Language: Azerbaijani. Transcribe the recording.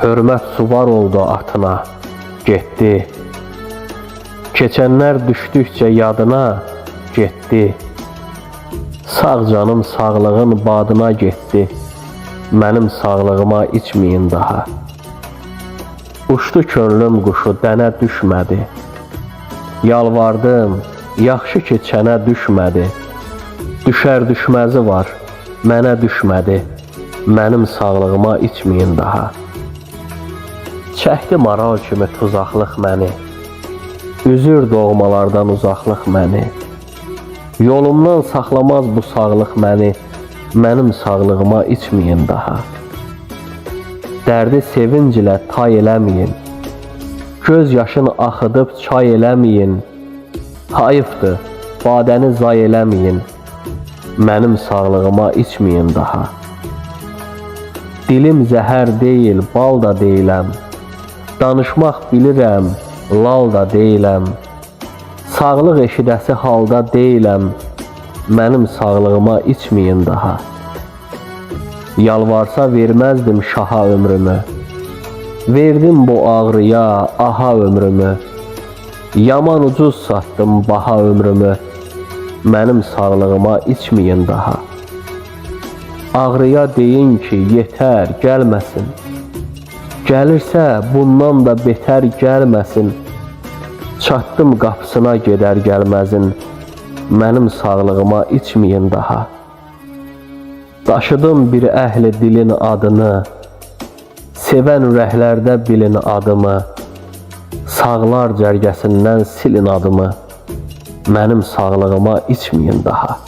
Hörmət suvar oldu atına, getdi. Keçənlər düşdükcə yadına, getdi. Sağ canım sağlığın badına getdi. Mənim sağlığıma içməyin daha. Uçdu könlüm quşu, dənə düşmədi. Yalvardım, yaxşı ki çənə düşmədi. Düşər düşməzi var, mənə düşmədi. Mənim sağlığıma içməyin daha. Çəkdi maral kimi tuzaqlıq məni. Üzür doğmalardan uzaqlıq məni. Yolumdan saxlamaz bu sağlıq məni. Mənim sağlığıma içməyin daha. Dərdi sevinc ilə tay eləməyin. Göz yaşını axıdıb çay eləməyin. Hayıfdır, badəni zay eləməyin. Mənim sağlığıma içməyin daha. Dilim zəhər deyil, bal da deyiləm. Danışmaq bilirəm, lal da deyiləm. Sağlıq eşidəsi halda deyiləm. Mənim sağlığıma içməyin daha. Yalvarsa verməzdim şaha ömrümü. Verdim bu ağrıya, aha ömrümü. Yaman ucuz satdım baha ömrümü. Mənim sağlığıma içməyin daha. Ağrıya deyin ki yetər, gəlməsin. Gəlirsə bundan da betər gəlməsin. Çatdım qapısına gedər gəlməzin. Mənim sağlığıma içməyin daha. Daşıdım bir əhli dilin adını. Sevən ürəklərdə bilin adımı. Sağlar cərgəsindən silin adımı. Mənim sağlığıma içməyin daha.